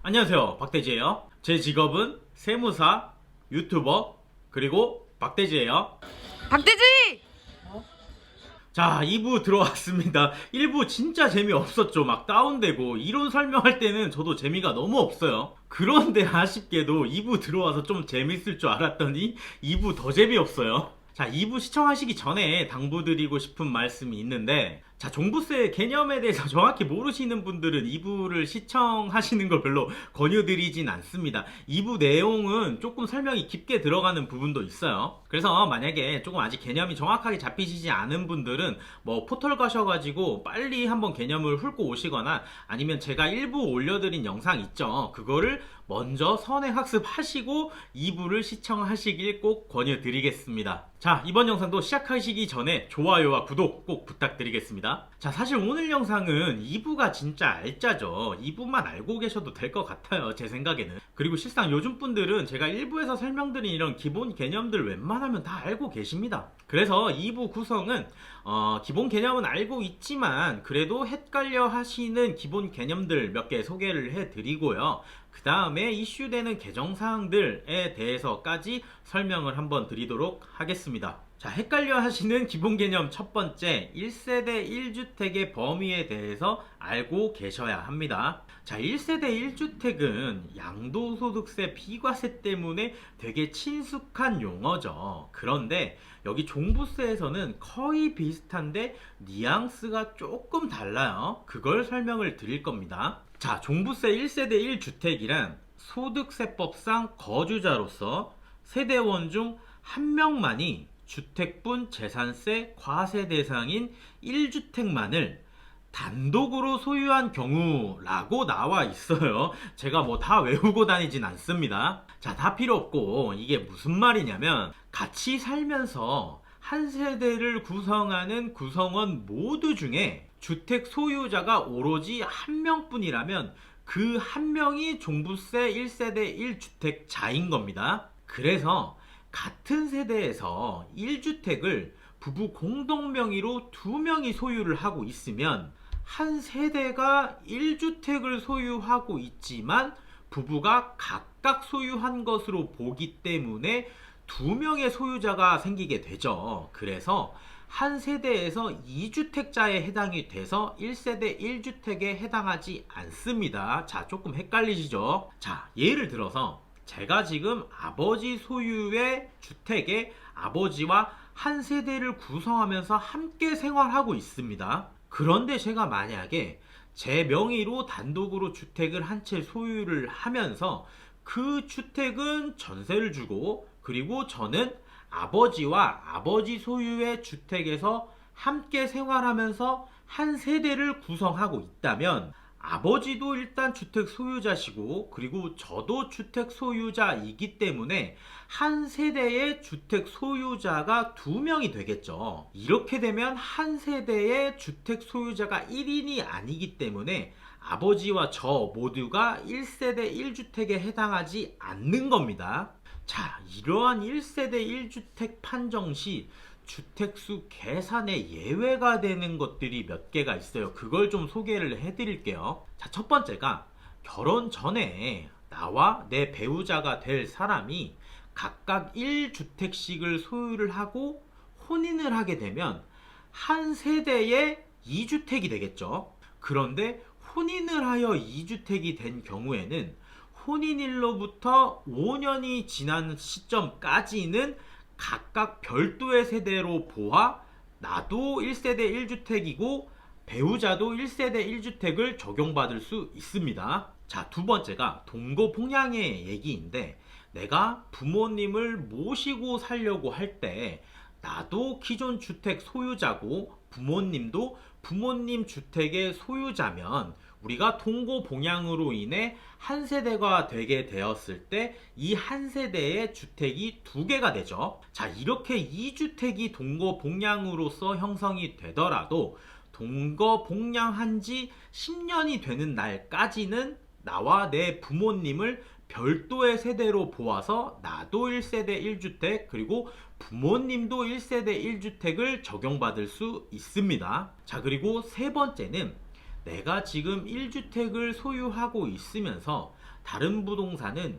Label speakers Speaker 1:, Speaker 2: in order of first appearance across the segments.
Speaker 1: 안녕하세요, 박대지예요. 제 직업은 세무사, 유튜버, 그리고 박대지예요.
Speaker 2: 박대지!
Speaker 1: 자, 2부 들어왔습니다. 1부 진짜 재미없었죠. 막 다운되고 이론 설명할 때는 저도 재미가 너무 없어요. 그런데 아쉽게도 2부 들어와서 좀 재밌을 줄 알았더니 2부 더 재미없어요. 자, 2부 시청하시기 전에 당부드리고 싶은 말씀이 있는데, 자, 종부세 개념에 대해서 정확히 모르시는 분들은 2부를 시청하시는 걸 별로 권유드리진 않습니다. 2부 내용은 조금 설명이 깊게 들어가는 부분도 있어요. 그래서 만약에 조금 아직 개념이 정확하게 잡히시지 않은 분들은 뭐 포털 가셔가지고 빨리 한번 개념을 훑고 오시거나, 아니면 제가 일부 올려드린 영상 있죠. 그거를 먼저 선행 학습하시고 2부를 시청하시길 꼭 권유드리겠습니다. 자, 이번 영상도 시작하시기 전에 좋아요와 구독 꼭 부탁드리겠습니다. 자, 사실 오늘 영상은 2부가 진짜 알짜죠. 2부만 알고 계셔도 될 것 같아요, 제 생각에는. 그리고 실상 요즘 분들은 제가 1부에서 설명드린 이런 기본 개념들 웬만하면 다 알고 계십니다. 그래서 2부 구성은 기본 개념은 알고 있지만 그래도 헷갈려 하시는 기본 개념들 몇 개 소개를 해드리고요. 그 다음에 이슈되는 개정사항들에 대해서까지 설명을 한번 드리도록 하겠습니다. 자, 헷갈려 하시는 기본 개념 첫 번째, 1세대 1주택의 범위에 대해서 알고 계셔야 합니다. 자, 1세대 1주택은 양도소득세 비과세 때문에 되게 친숙한 용어죠. 그런데 여기 종부세에서는 거의 비슷한데 뉘앙스가 조금 달라요. 그걸 설명을 드릴 겁니다. 자, 종부세 1세대 1주택이란 소득세법상 거주자로서 세대원 중 한 명만이 주택분 재산세 과세 대상인 1주택만을 단독으로 소유한 경우라고 나와 있어요. 제가 뭐 다 외우고 다니진 않습니다. 자, 다 필요 없고, 이게 무슨 말이냐면 같이 살면서 한 세대를 구성하는 구성원 모두 중에 주택 소유자가 오로지 한 명뿐이라면 그 한 명이 종부세 1세대 1주택자인 겁니다. 그래서 같은 세대에서 1주택을 부부 공동 명의로 2명이 소유를 하고 있으면 한 세대가 1주택을 소유하고 있지만 부부가 각각 소유한 것으로 보기 때문에 2명의 소유자가 생기게 되죠. 그래서 한 세대에서 2주택자에 해당이 돼서 1세대 1주택에 해당하지 않습니다. 자, 조금 헷갈리시죠? 자, 예를 들어서 제가 지금 아버지 소유의 주택에 아버지와 한 세대를 구성하면서 함께 생활하고 있습니다. 그런데 제가 만약에 제 명의로 단독으로 주택을 한 채 소유를 하면서 그 주택은 전세를 주고, 그리고 저는 아버지와 아버지 소유의 주택에서 함께 생활하면서 한 세대를 구성하고 있다면 아버지도 일단 주택 소유자시고, 그리고 저도 주택 소유자이기 때문에 한 세대의 주택 소유자가 2명이 되겠죠. 이렇게 되면 한 세대의 주택 소유자가 1인이 아니기 때문에 아버지와 저 모두가 1세대 1주택에 해당하지 않는 겁니다. 자, 이러한 1세대 1주택 판정 시 주택수 계산에 예외가 되는 것들이 몇 개가 있어요. 그걸 좀 소개를 해드릴게요. 자, 첫 번째가 결혼 전에 나와 내 배우자가 될 사람이 각각 1주택씩을 소유를 하고 혼인을 하게 되면 한 세대에 2주택이 되겠죠. 그런데 혼인을 하여 2주택이 된 경우에는 혼인일로부터 5년이 지난 시점까지는 각각 별도의 세대로 보아 나도 1세대 1주택이고 배우자도 1세대 1주택을 적용받을 수 있습니다. 자, 두 번째가 동거폭량의 얘기인데, 내가 부모님을 모시고 살려고 할 때 나도 기존 주택 소유자고 부모님도 부모님 주택의 소유자면 우리가 동거봉양으로 인해 한 세대가 되게 되었을 때 이 한 세대의 주택이 2개가 되죠. 자, 이렇게 2주택이 동거봉양으로서 형성이 되더라도 동거봉양한 지 10년이 되는 날까지는 나와 내 부모님을 별도의 세대로 보아서 나도 1세대 1주택 그리고 부모님도 1세대 1주택을 적용받을 수 있습니다. 자, 그리고 세 번째는 내가 지금 1주택을 소유하고 있으면서 다른 부동산은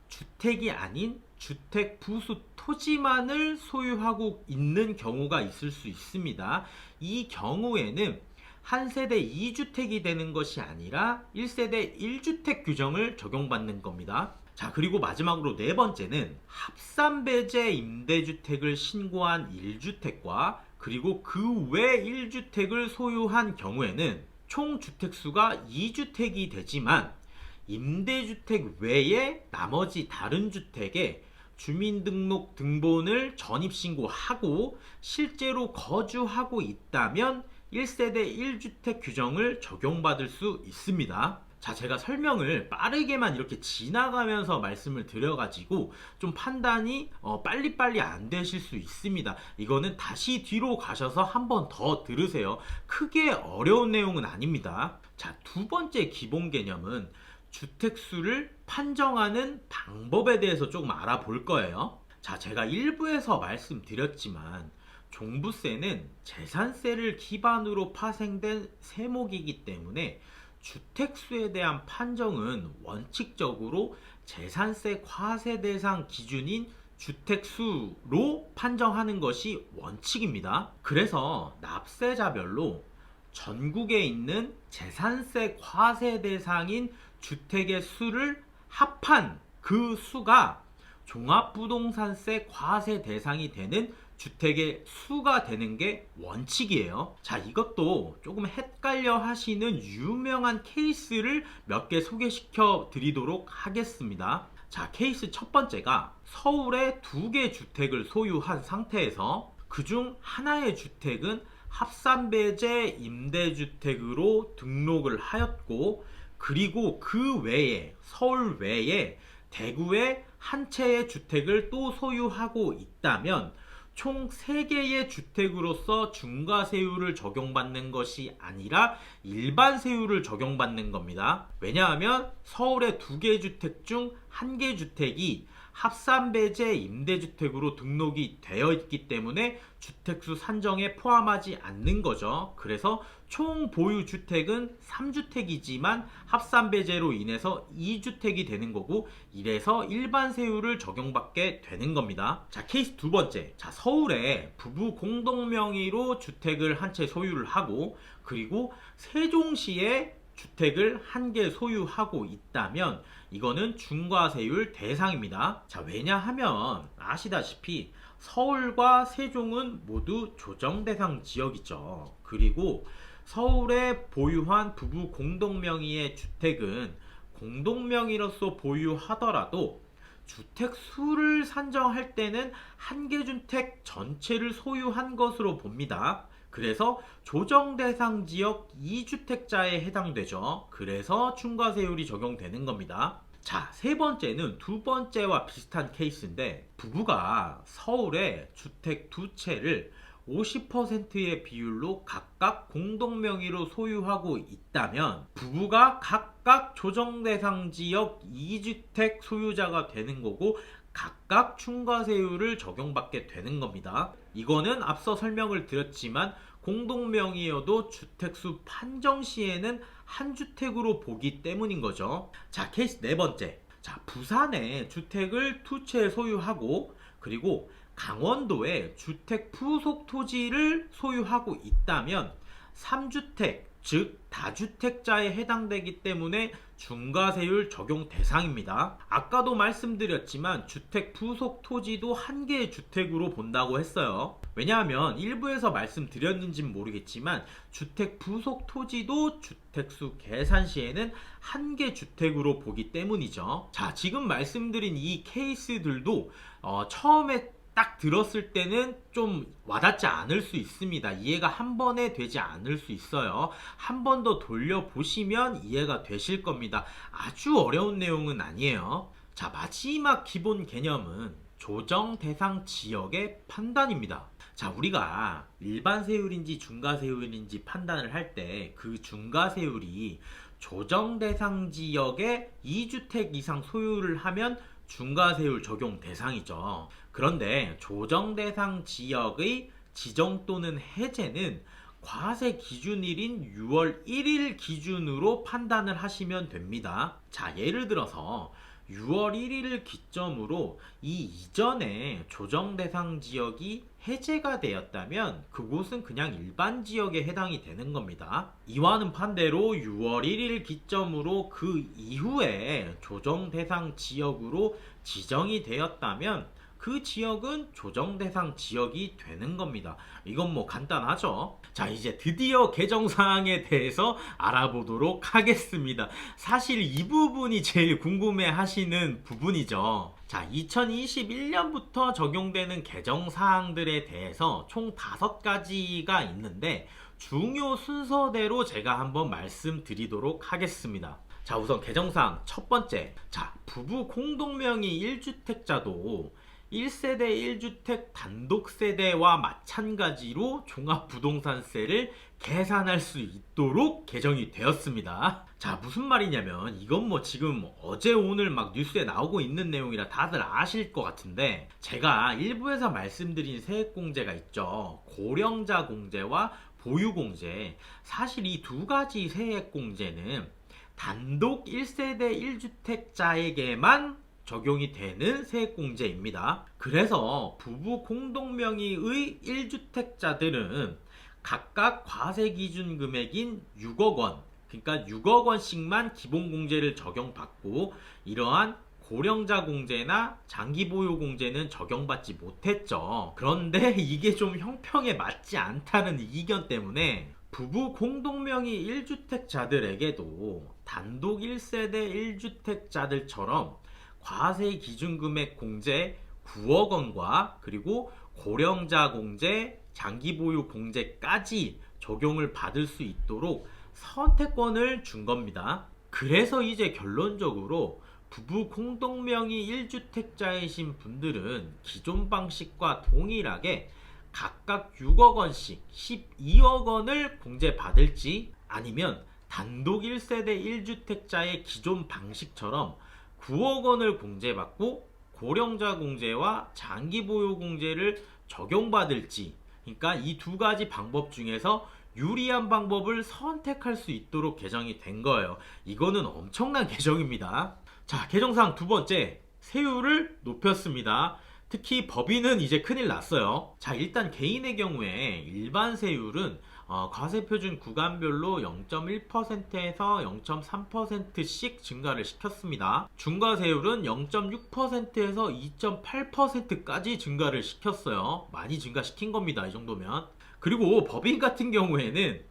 Speaker 1: 주택이 아닌 주택 부수 토지만을 소유하고 있는 경우가 있을 수 있습니다. 이 경우에는 한 세대 2주택이 되는 것이 아니라 1세대 1주택 규정을 적용받는 겁니다. 자, 그리고 마지막으로 네 번째는 합산배제 임대주택을 신고한 1주택과 그리고 그 외 1주택을 소유한 경우에는 총 주택수가 2주택이 되지만 임대주택 외에 나머지 다른 주택에 주민등록 등본을 전입신고하고 실제로 거주하고 있다면 1세대 1주택 규정을 적용받을 수 있습니다. 자, 제가 설명을 빠르게만 이렇게 지나가면서 말씀을 드려가지고 좀 판단이 빨리빨리 안 되실 수 있습니다. 이거는 다시 뒤로 가셔서 한 번 더 들으세요. 크게 어려운 내용은 아닙니다. 자, 두 번째 기본 개념은 주택수를 판정하는 방법에 대해서 조금 알아볼 거예요. 자, 제가 일부에서 말씀드렸지만 종부세는 재산세를 기반으로 파생된 세목이기 때문에 주택수에 대한 판정은 원칙적으로 재산세 과세 대상 기준인 주택수로 판정하는 것이 원칙입니다. 그래서 납세자별로 전국에 있는 재산세 과세 대상인 주택의 수를 합한 그 수가 종합부동산세 과세 대상이 되는 주택의 수가 되는 게 원칙이에요. 자, 이것도 조금 헷갈려 하시는 유명한 케이스를 몇 개 소개시켜 드리도록 하겠습니다. 자, 케이스 첫 번째가 서울에 2개 주택을 소유한 상태에서 그중 하나의 주택은 합산배제 임대주택으로 등록을 하였고, 그리고 그 외에 서울 외에 대구에 한 채의 주택을 또 소유하고 있다면 총 3개의 주택으로서 중과세율을 적용받는 것이 아니라 일반세율을 적용받는 겁니다. 왜냐하면 서울의 2개 주택 중 1개 주택이 합산배제 임대주택으로 등록이 되어 있기 때문에 주택수 산정에 포함하지 않는 거죠. 그래서 총 보유 주택은 3주택이지만 합산배제로 인해서 2주택이 되는 거고, 이래서 일반세율을 적용받게 되는 겁니다. 자, 케이스 두 번째. 자, 서울에 부부 공동명의로 주택을 한 채 소유를 하고, 그리고 세종시에 주택을 1개 소유하고 있다면 이거는 중과세율 대상입니다. 자, 왜냐하면 아시다시피 서울과 세종은 모두 조정대상 지역이죠. 그리고 서울에 보유한 부부 공동명의의 주택은 공동명의로서 보유하더라도 주택수를 산정할 때는 1개 주택 전체를 소유한 것으로 봅니다. 그래서 조정대상 지역 2주택자에 해당되죠. 그래서 중과세율이 적용되는 겁니다. 자, 세 번째는 두 번째와 비슷한 케이스인데, 부부가 서울에 주택 2채를 50%의 비율로 각각 공동명의로 소유하고 있다면 부부가 각각 조정대상 지역 2주택 소유자가 되는 거고, 각각 중과세율을 적용받게 되는 겁니다. 이거는 앞서 설명을 드렸지만 공동명의여도 주택수 판정 시에는 한 주택으로 보기 때문인 거죠. 자, 케이스 네 번째. 자, 부산에 주택을 2채 소유하고, 그리고 강원도에 주택 부속 토지를 소유하고 있다면 3주택, 즉 다주택자에 해당되기 때문에 중과세율 적용 대상입니다. 아까도 말씀드렸지만 주택 부속 토지도 1개의 주택으로 본다고 했어요. 왜냐하면 일부에서 말씀드렸는지는 모르겠지만 주택 부속 토지도 주택수 계산 시에는 1개 주택으로 보기 때문이죠. 자, 지금 말씀드린 이 케이스들도 처음에 딱 들었을 때는 좀 와닿지 않을 수 있습니다. 이해가 한 번에 되지 않을 수 있어요. 한 번 더 돌려보시면 이해가 되실 겁니다. 아주 어려운 내용은 아니에요. 자, 마지막 기본 개념은 조정 대상 지역의 판단입니다. 자, 우리가 일반세율인지 중과세율인지 판단을 할 때 그 중과세율이 조정 대상 지역에 2주택 이상 소유를 하면 중과세율 적용 대상이죠. 그런데 조정 대상 지역의 지정 또는 해제는 과세 기준일인 6월 1일 기준으로 판단을 하시면 됩니다. 자, 예를 들어서 6월 1일을 기점으로 이 이전에 조정 대상 지역이 해제가 되었다면 그곳은 그냥 일반 지역에 해당이 되는 겁니다. 이와는 반대로 6월 1일 기점으로 그 이후에 조정 대상 지역으로 지정이 되었다면 그 지역은 조정 대상 지역이 되는 겁니다. 이건 뭐 간단하죠. 자, 이제 드디어 개정사항에 대해서 알아보도록 하겠습니다. 사실 이 부분이 제일 궁금해 하시는 부분이죠. 자, 2021년부터 적용되는 개정사항들에 대해서 총 5가지가 있는데 중요 순서대로 제가 한번 말씀드리도록 하겠습니다. 자, 우선 개정사항 첫 번째. 자, 부부 공동명의 1주택자도 1세대 1주택 단독세대와 마찬가지로 종합부동산세를 계산할 수 있도록 개정이 되었습니다. 자, 무슨 말이냐면 이건 뭐 지금 어제 오늘 막 뉴스에 나오고 있는 내용이라 다들 아실 것 같은데, 제가 일부에서 말씀드린 세액공제가 있죠. 고령자 공제와 보유공제. 사실 이 두 가지 세액공제는 단독 1세대 1주택자에게만 적용이 되는 세액공제입니다. 그래서 부부 공동명의의 1주택자들은 각각 과세 기준 금액인 6억 원, 그러니까 6억 원씩만 기본공제를 적용받고 이러한 고령자 공제나 장기 보유 공제는 적용받지 못했죠. 그런데 이게 좀 형평에 맞지 않다는 이견 때문에 부부 공동명의 1주택자들에게도 단독 1세대 1주택자들처럼 과세 기준금액 공제 9억 원과 그리고 고령자 공제, 장기 보유 공제까지 적용을 받을 수 있도록 선택권을 준 겁니다. 그래서 이제 결론적으로 부부 공동명의 1주택자이신 분들은 기존 방식과 동일하게 각각 6억 원씩 12억 원을 공제받을지, 아니면 단독 1세대 1주택자의 기존 방식처럼 9억 원을 공제받고 고령자 공제와 장기 보유 공제를 적용받을지, 그러니까 이 두 가지 방법 중에서 유리한 방법을 선택할 수 있도록 개정이 된 거예요. 이거는 엄청난 개정입니다. 자, 개정사항 두 번째, 세율을 높였습니다. 특히 법인은 이제 큰일 났어요. 자, 일단 개인의 경우에 일반 세율은 과세표준 구간별로 0.1%에서 0.3%씩 증가를 시켰습니다. 중과세율은 0.6%에서 2.8%까지 증가를 시켰어요. 많이 증가시킨 겁니다, 이 정도면. 그리고 법인 같은 경우에는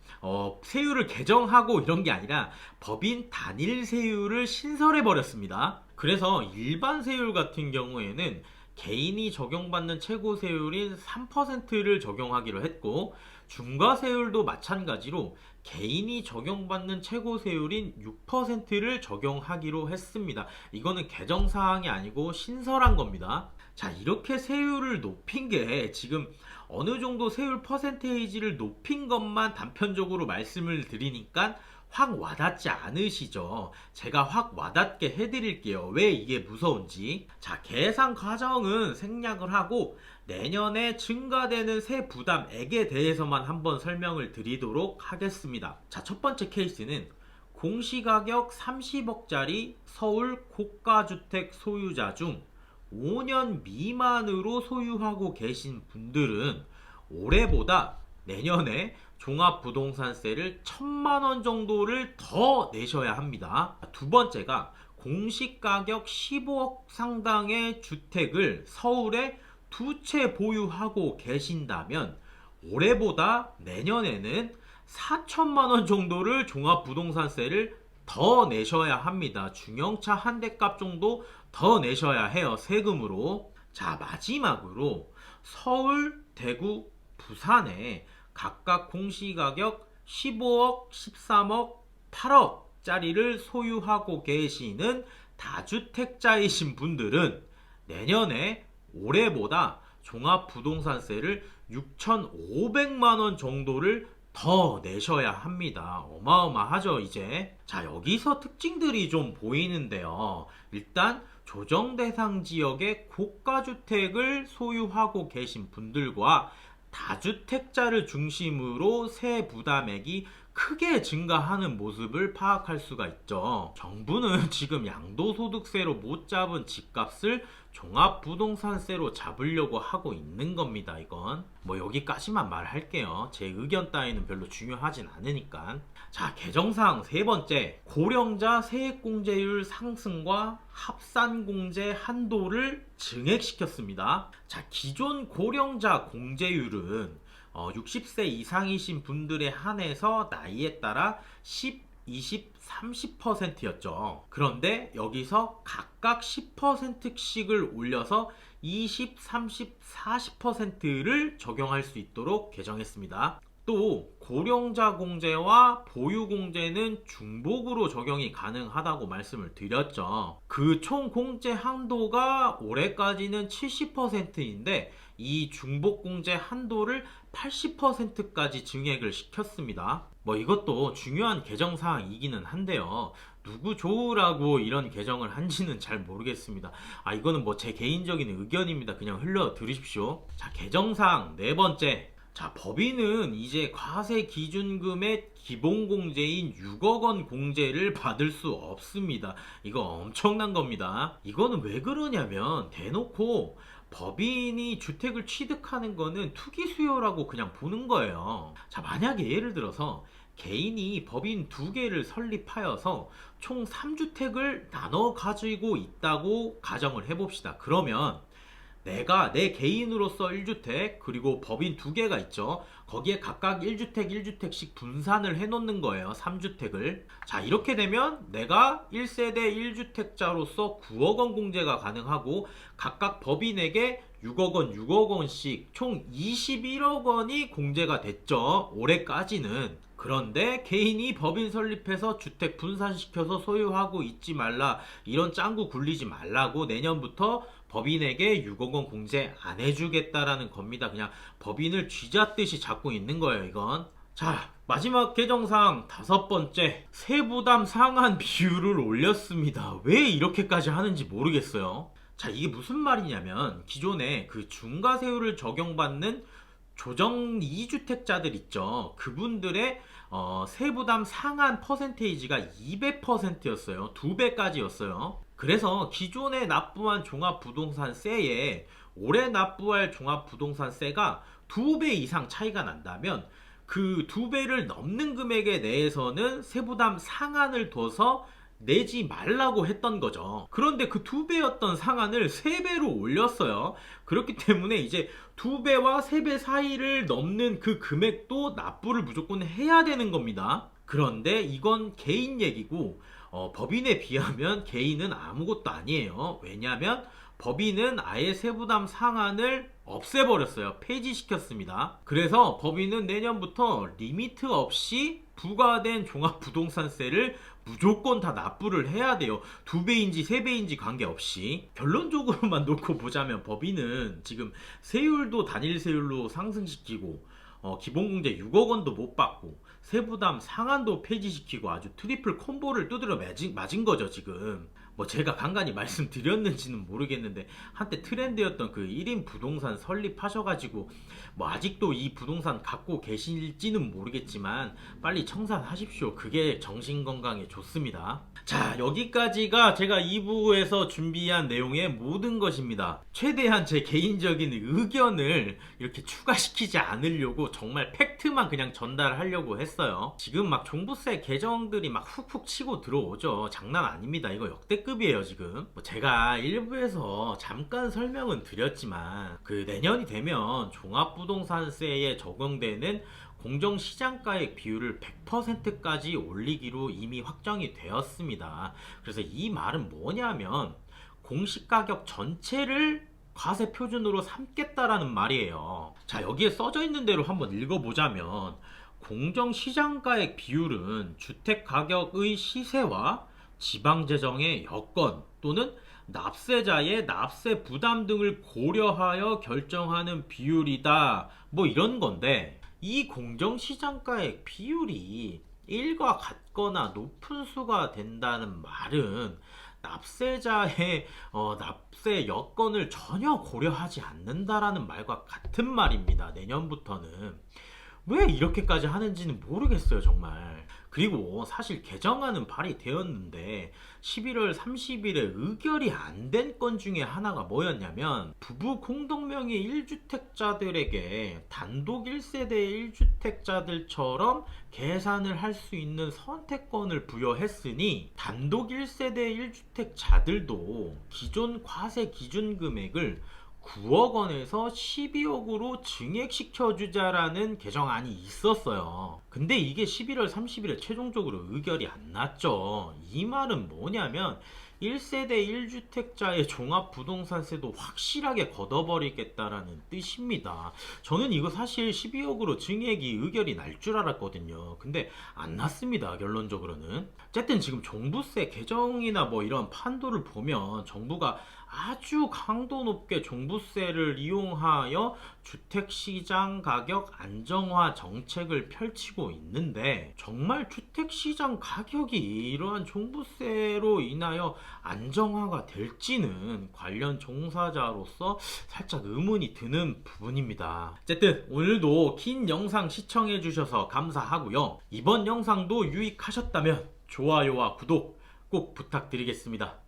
Speaker 1: 세율을 개정하고 이런 게 아니라 법인 단일 세율을 신설해 버렸습니다. 그래서 일반 세율 같은 경우에는 개인이 적용받는 최고 세율인 3%를 적용하기로 했고, 중과세율도 마찬가지로 개인이 적용받는 최고 세율인 6%를 적용하기로 했습니다. 이거는 개정사항이 아니고 신설한 겁니다. 자, 이렇게 세율을 높인 게 지금 어느 정도 세율 퍼센테이지를 높인 것만 단편적으로 말씀을 드리니까 확 와닿지 않으시죠? 제가 확 와닿게 해드릴게요. 왜 이게 무서운지. 자, 계산 과정은 생략을 하고 내년에 증가되는 세 부담액에 대해서만 한번 설명을 드리도록 하겠습니다. 자, 첫 번째 케이스는 공시가격 30억짜리 서울 고가주택 소유자 중 5년 미만으로 소유하고 계신 분들은 올해보다 내년에 종합부동산세를 1,000만원 정도를 더 내셔야 합니다. 두 번째가 공시가격 15억 상당의 주택을 서울에 2채 보유하고 계신다면 올해보다 내년에는 4천만원 정도를 종합부동산세를 더 내셔야 합니다. 중형차 한 대 값 정도 더 내셔야 해요, 세금으로. 자, 마지막으로 서울, 대구, 부산에 각각 공시가격 15억, 13억, 8억 짜리를 소유하고 계시는 다주택자이신 분들은 내년에 올해보다 종합부동산세를 6,500만원 정도를 더 내셔야 합니다. 어마어마하죠, 이제. 자, 여기서 특징들이 좀 보이는데요. 일단 조정 대상 지역의 고가주택을 소유하고 계신 분들과 다주택자를 중심으로 세 부담액이 크게 증가하는 모습을 파악할 수가 있죠. 정부는 지금 양도소득세로 못 잡은 집값을 종합부동산세로 잡으려고 하고 있는 겁니다. 이건 뭐 여기까지만 말할게요. 제 의견 따위는 별로 중요하진 않으니까. 자, 개정사항 세 번째, 고령자 세액공제율 상승과 합산공제 한도를 증액시켰습니다. 자, 기존 고령자 공제율은 60세 이상이신 분들에 한해서 나이에 따라 10, 20, 30%였죠. 그런데 여기서 각각 10%씩을 올려서 20, 30, 40%를 적용할 수 있도록 개정했습니다. 또 고령자 공제와 보유 공제는 중복으로 적용이 가능하다고 말씀을 드렸죠. 그 총 공제 한도가 올해까지는 70%인데 이 중복 공제 한도를 80%까지 증액을 시켰습니다. 뭐 이것도 중요한 개정 사항이기는 한데요. 누구 좋으라고 이런 개정을 한지는 잘 모르겠습니다. 이거는 뭐 제 개인적인 의견입니다. 그냥 흘려 들으십시오. 자, 개정사항 네 번째. 자, 법인은 이제 과세 기준금의 기본공제인 6억 원 공제를 받을 수 없습니다. 이거 엄청난 겁니다. 이거는 왜 그러냐면 대놓고 법인이 주택을 취득하는 거는 투기 수요라고 그냥 보는 거예요. 자, 만약에 예를 들어서 개인이 법인 2개를 설립하여서 총 3주택을 나눠 가지고 있다고 가정을 해봅시다. 그러면 내가 내 개인으로서 1주택 그리고 법인 2개가 있죠. 거기에 각각 1주택 1주택씩 분산을 해놓는 거예요. 3주택을. 자, 이렇게 되면 내가 1세대 1주택자로서 9억 원 공제가 가능하고 각각 법인에게 6억 원 6억 원씩 총 21억 원이 공제가 됐죠. 올해까지는. 그런데 개인이 법인 설립해서 주택 분산시켜서 소유하고 있지 말라, 이런 짱구 굴리지 말라고 내년부터 법인에게 6억 원 공제 안 해주겠다라는 겁니다. 그냥 법인을 쥐잡듯이 잡고 있는 거예요, 이건. 자, 마지막 개정사항 다섯 번째, 세부담 상한 비율을 올렸습니다. 왜 이렇게까지 하는지 모르겠어요. 자, 이게 무슨 말이냐면 기존에 그 중과세율을 적용받는 조정 2주택자들 있죠. 그분들의 세부담 상한 퍼센테이지가 200%였어요. 2배까지였어요. 그래서 기존에 납부한 종합부동산세에 올해 납부할 종합부동산세가 2배 이상 차이가 난다면 그 2배를 넘는 금액에 대해서는 세부담 상한을 둬서 내지 말라고 했던 거죠. 그런데 그 2배였던 상한을 3배로 올렸어요. 그렇기 때문에 이제 2배와 3배 사이를 넘는 그 금액도 납부를 무조건 해야 되는 겁니다. 그런데 이건 개인 얘기고 법인에 비하면 개인은 아무것도 아니에요. 왜냐하면 법인은 아예 세부담 상한을 없애버렸어요. 폐지시켰습니다. 그래서 법인은 내년부터 리미트 없이 부과된 종합부동산세를 무조건 다 납부를 해야 돼요. 2배인지 3배인지 관계없이. 결론적으로만 놓고 보자면 법인은 지금 세율도 단일 세율로 상승시키고 기본공제 6억 원도 못 받고 세부담 상한도 폐지시키고 아주 트리플 콤보를 두드려 맞은 거죠, 지금. 뭐 제가 간간히 말씀드렸는지는 모르겠는데 한때 트렌드였던 그 1인 부동산 설립하셔가지고 뭐 아직도 이 부동산 갖고 계실지는 모르겠지만 빨리 청산하십시오. 그게 정신건강에 좋습니다. 자, 여기까지가 제가 2부에서 준비한 내용의 모든 것입니다. 최대한 제 개인적인 의견을 이렇게 추가시키지 않으려고 정말 팩트만 그냥 전달하려고 했어요. 지금 막 종부세 개정들이 막 훅훅 치고 들어오죠. 장난 아닙니다. 이거 역대급이에요, 지금. 뭐 제가 일부에서 잠깐 설명은 드렸지만 그 내년이 되면 종합부동산세에 적용되는 공정시장가액 비율을 100%까지 올리기로 이미 확정이 되었습니다. 그래서 이 말은 뭐냐면 공시가격 전체를 과세 표준으로 삼겠다라는 말이에요. 자, 여기에 써져 있는 대로 한번 읽어보자면 공정시장가액 비율은 주택가격의 시세와 지방재정의 여건 또는 납세자의 납세 부담 등을 고려하여 결정하는 비율이다, 뭐 이런 건데, 이 공정시장가액 비율이 1과 같거나 높은 수가 된다는 말은 납세자의 납세 여건을 전혀 고려하지 않는다라는 말과 같은 말입니다. 내년부터는. 왜 이렇게까지 하는지는 모르겠어요, 정말. 그리고 사실 개정안은 발의되었는데 11월 30일에 의결이 안 된 건 중에 하나가 뭐였냐면, 부부 공동명의 1주택자들에게 단독 1세대 1주택자들처럼 계산을 할 수 있는 선택권을 부여했으니 단독 1세대 1주택자들도 기존 과세 기준 금액을 9억 원에서 12억으로 증액시켜주자라는 개정안이 있었어요. 근데 이게 11월 30일에 최종적으로 의결이 안 났죠. 이 말은 뭐냐면 1세대 1주택자의 종합부동산세도 확실하게 걷어버리겠다라는 뜻입니다. 저는 이거 사실 12억으로 증액이 의결이 날 줄 알았거든요. 근데 안 났습니다, 결론적으로는. 어쨌든 지금 종부세 개정이나 뭐 이런 판도를 보면 정부가 아주 강도 높게 종부세를 이용하여 주택시장 가격 안정화 정책을 펼치고 있는데, 정말 주택시장 가격이 이러한 종부세로 인하여 안정화가 될지는 관련 종사자로서 살짝 의문이 드는 부분입니다. 어쨌든 오늘도 긴 영상 시청해 주셔서 감사하고요. 이번 영상도 유익하셨다면 좋아요와 구독 꼭 부탁드리겠습니다.